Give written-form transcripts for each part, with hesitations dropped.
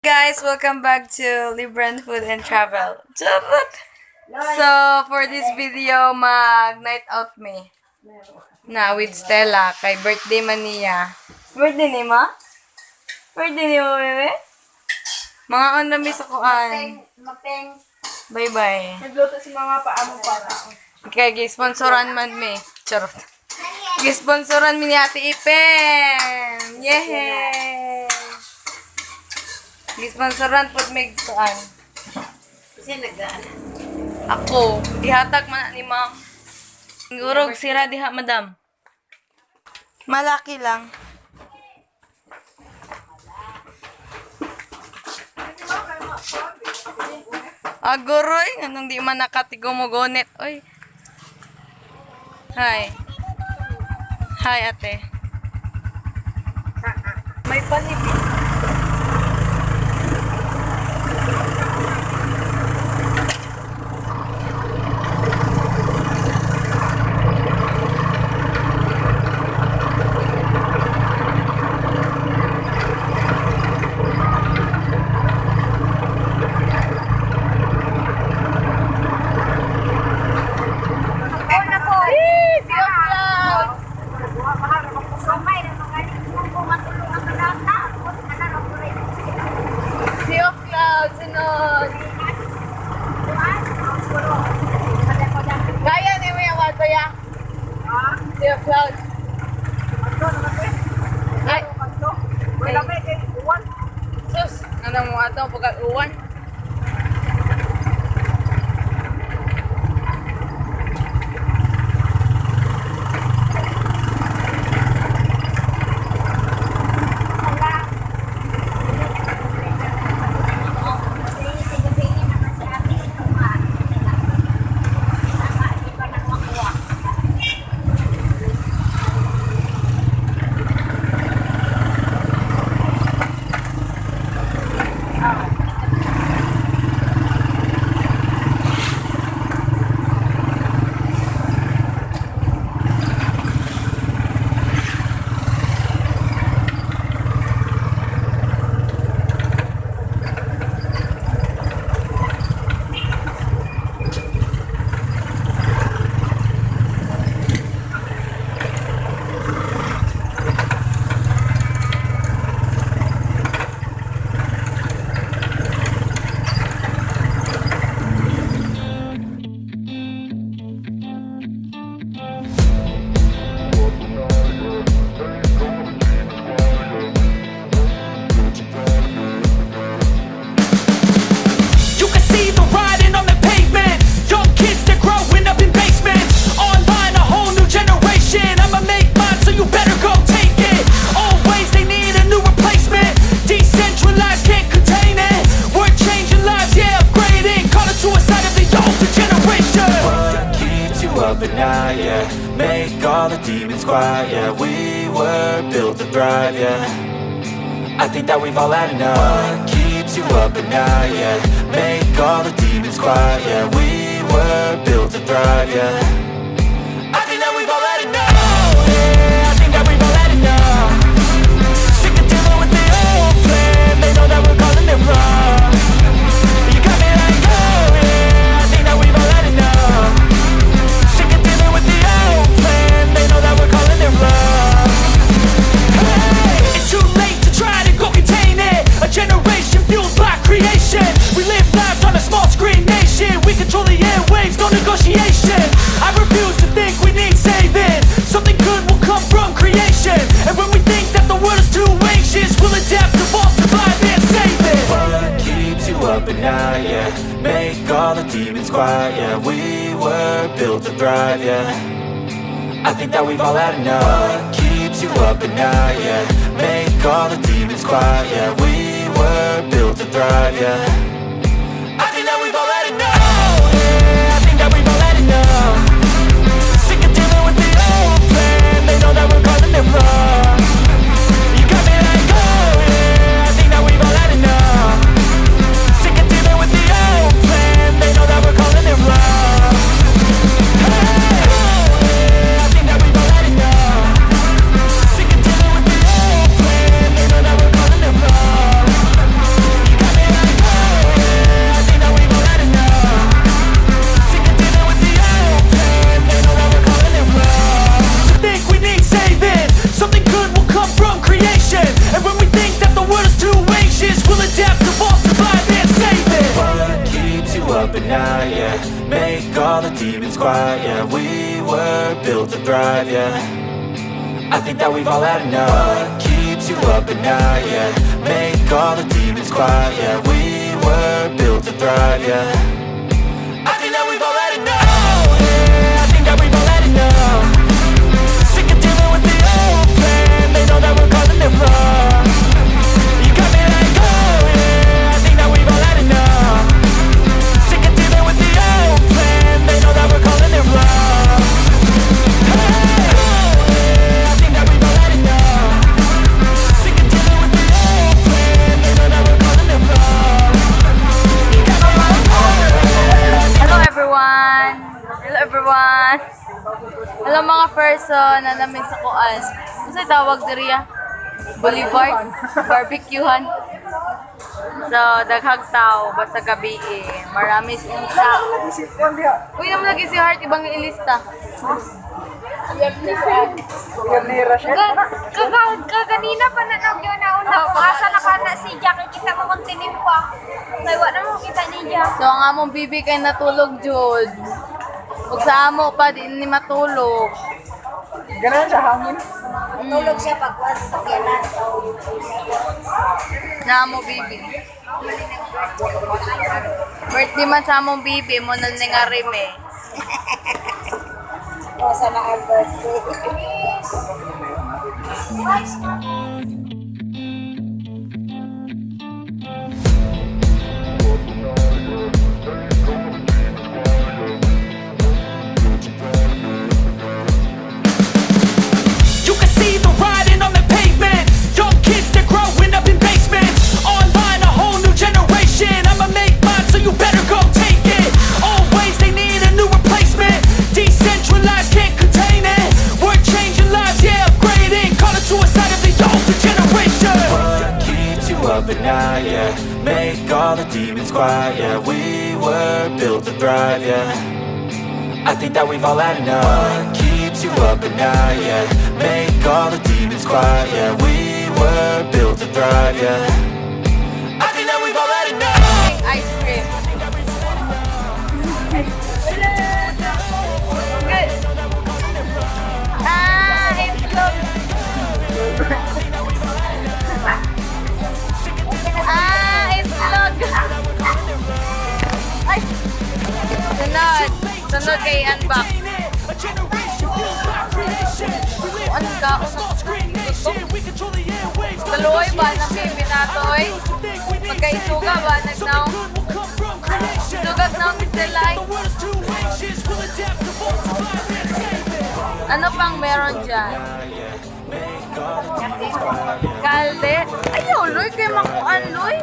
guys, welcome back to Libran Food and Travel. Charot! So, for this video, mag-night out me. Na, with Stella, kay birthday man niya. Birthday ni ma? Birthday ni mo, bebe? Mga on na mi sa kuan. Baybay. Nagluto si mama pa amo para. Kaya gisponsoran man mi. Charot. Gisponsoran mi ni Ate Ipem. Yehey! Gisponsoran po may kuan. Kasi nagdaan. Ako, dihatag man ni ma'am. Ngurog sira diha, madam. Malaki lang. Agoroy, anong di man nakatigumogonet. Oy. Hi. Hi, ate. May panibig. Kaya ni mo yung wato ya? Sea of Clouds. Ay! Wala may kay uwan. Sus! Ano mo ato pagka-uwan? Yeah, make all the demons quiet. Yeah, we were built to thrive. Yeah, I think that we've all had enough. What keeps you up at night? Yeah, make all the demons quiet. Yeah, we were built to thrive. Yeah, I think that we've all had enough. Yeah, I think that we've all had enough. Sick of dealing with the old plan. They know that we're calling it wrong. You got me like, oh yeah, I think that we've all had enough. They know that we're calling it love. Hey, it's too late to try to go contain it. A generation fueled by creation. We live lives on a small screen nation. We control the airwaves, no negotiation. I refuse to think we need saving. Something good will come from creation. And when we think that the world is too anxious, we'll adapt, evolve, survive and save it. What keeps you up at night? Yeah, make all the demons quiet. Yeah, we were built to thrive. Yeah, I think that we've all had enough. What keeps you up at night? Yeah, make all the demons quiet. Yeah, we were built to thrive. Yeah, I think that we've all had enough. Yeah, I think that we've all had enough. Sick of dealing with the old plan. They know that we're calling it wrong. You got me like, oh yeah, I think that we've all had enough. Sick of dealing with the old plan. They know that we're calling it wrong. Sick of dealing with the old plan. They know that we're calling it wrong. demons quiet, yeah. We were built to thrive, yeah. I think that we've all had enough. What keeps you up at night, yeah. Make all the demons quiet, yeah. We were built to thrive, yeah. I think that we've all had enough. Oh, yeah, I think that we've all had enough. Sick of dealing with the old plan. They know that we're calling it wrong. You got me like, oh yeah, I think that we've all had enough. Sick of dealing with the old plan. They know that we're calling it wrong. Hey, oh yeah, I think that we've all had enough. Sick of dealing with the old plan. They know that we're calling it wrong. You got me like, oh yeah. Hello everyone! Hello everyone! Hello mga person na namin sa kuan. Ano sa'y tawag diriya? Boulevard? Barbecuehan? So, daghag tao, basta gabi eh. Marami sinsa. Uy, naman lagi si Heart, ibang ilista. Kaganina pa na nagyo na una. Asa na ka na si Jack, kita mo kung tinim pa. Naiwa na mo kita niya. So, ang among bibi kay natulog, Jud. Huwag sa amo pa, di ni matulog. Ganun siya hangin. Tulog siya pagwas sa kailan. Na amo bibi. Birthday man sa among bibi, mo na nga rime. O, sana ang birthday. You can see the writing on the pavement. Young kids, they're growing up in basements. Online, a whole new generation. I'ma make mine, so you better go take it. Always, they need a new replacement. Decentralized, can't contain it. We're changing lives, yeah, upgrading. Call it suicide of the older generation. What keeps you up at night, yeah. Make all the demons quiet, yeah. We were built to thrive, yeah. I think that we've all had enough. What keeps you up at night, yeah. Make all the demons quiet, yeah. We were built to thrive, yeah. I think that we've all had enough. Ice cream. Good. Ah, itlog. Ah, itlog. Ay. Sunod. Sunod kay unbox. Ano ka? Kaluoy ba na may binatoy? Pagkaisuga ba? Nagnaw? Sugat na ang silay. Ano pang meron dyan? Kalde? Ayaw, Loy. Kaya makuan, Loy.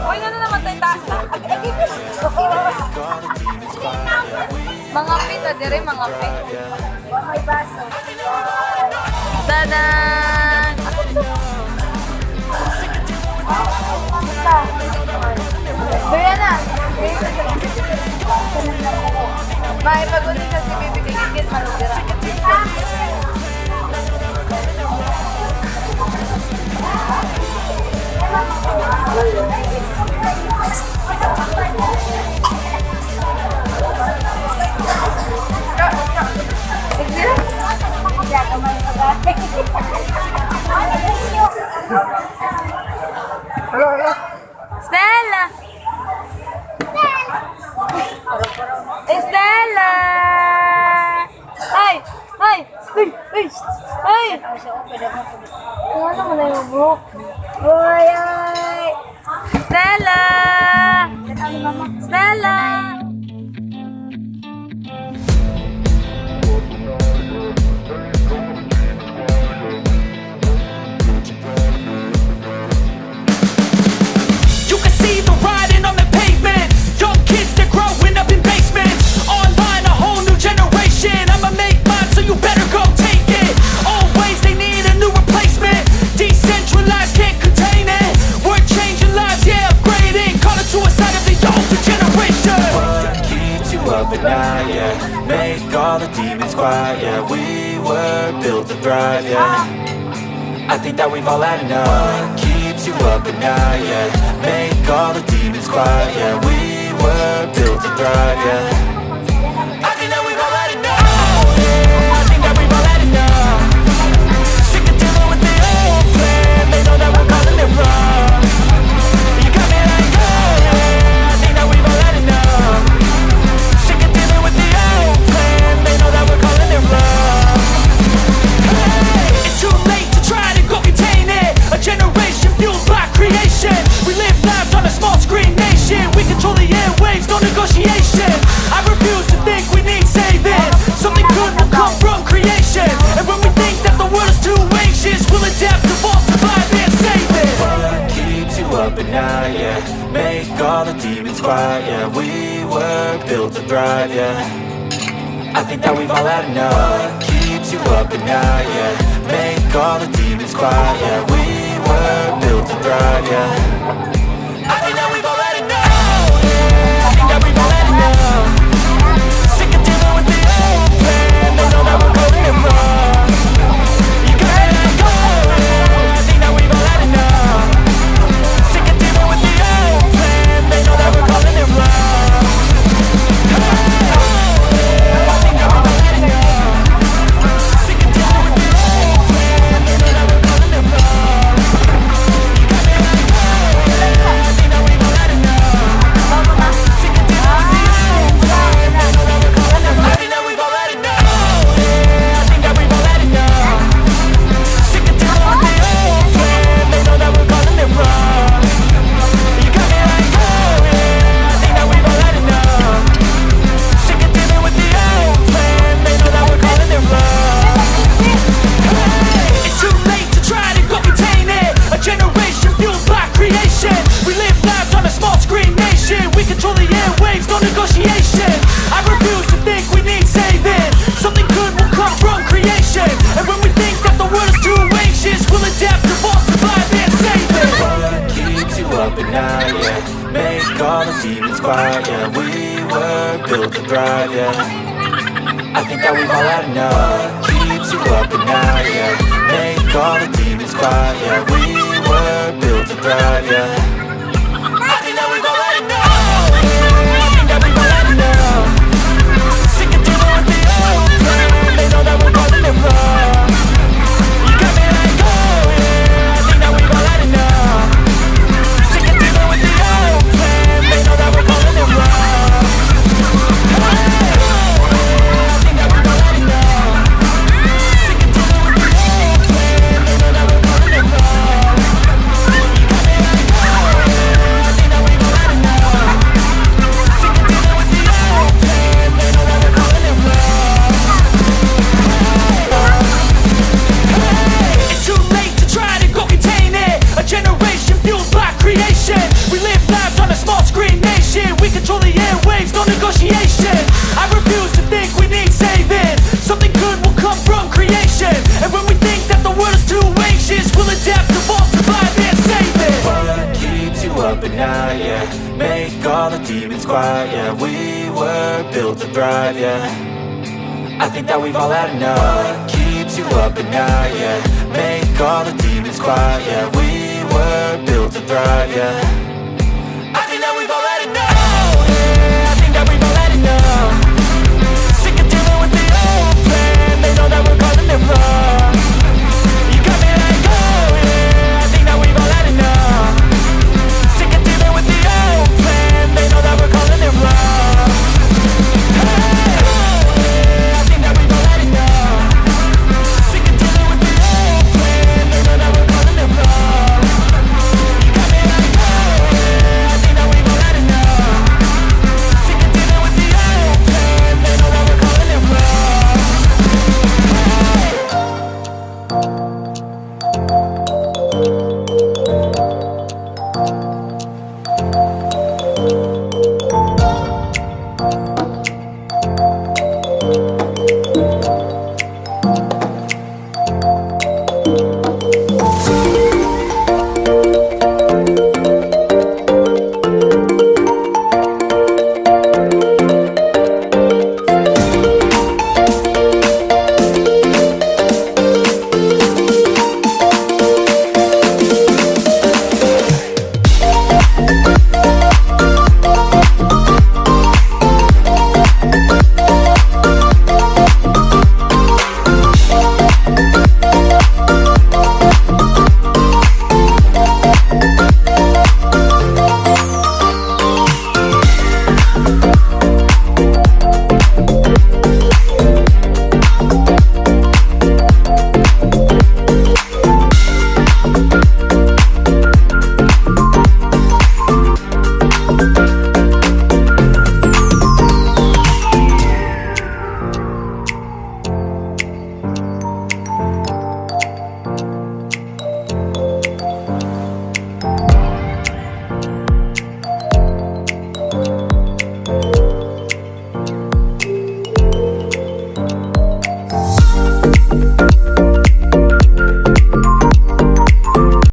Uy, ano naman tayo taas? Mga pita, dire mga pita. May baso. Dadan! Kaya na! Maipag-unin ka si Bibi Kikikit, malubira. Stella! Stella! Ay! Ay! Stay! Ay! Ay! Ano mo na yung bro? Uy, ay! Stella! Stella! You can see the writing on the pavement. Young kids, they're growing up in basements. Online, a whole new generation. I'ma make mine, so you better go take it. Always, they need a new replacement. Decentralized, can't contain it. We're changing lives, yeah, upgrading. Call it suicide of the older generation. What keeps you up at night, yeah. Make all the demons quiet, yeah. We were built to thrive, yeah. I think that we've all had enough. What keeps you up at night, yeah. Make all the demons quiet, yeah. We were built to thrive, yeah. I think that we've all had enough, yeah. I think that we've all had enough. Sick of dealing with the old plan. They know that we're calling it wrong. You got me like, oh yeah. I think that we've all had enough. Sick of dealing with the old plan. They know that we're calling it wrong. Hey, it's too late to try to go contain it. A generation fueled by creation. We live lives on a small screen nation. We control the airwaves, no negotiation. I refuse to think we need saving. Something good will come from creation. And when we think that the world is too anxious, we'll adapt, evolve, survive and save it. What keeps you up at night, yeah? Make all the demons quiet, yeah. We were built to thrive, yeah. I think that we've all had enough. Keeps you up at night, yeah. Make all the demons quiet, yeah. We were built to thrive, yeah. I think that we've all had enough, yeah. I think that we've all had enough. Sick of dealing with the old plan. They know that we're calling it wrong. You got me like, oh yeah. I think that we've all had enough. Sick of dealing with the old plan. They know that we're calling it wrong. I think that we've all had enough. Keeps you up at night, yeah. Make all the demons quiet, yeah. We were built to thrive, yeah. I think that we've all had enough, yeah. I think that we've all had enough. Sick of dealing with the old plan. They know that we're calling it wrong. You got me like, oh yeah. I think that we've all had enough. Sick of dealing with the old plan. They know that we're calling it wrong. Make all the demons quiet, yeah. We were built to thrive, yeah. I think that we've all had enough. Keeps you up at night, yeah. Make all the demons quiet, yeah. We were built to thrive, yeah.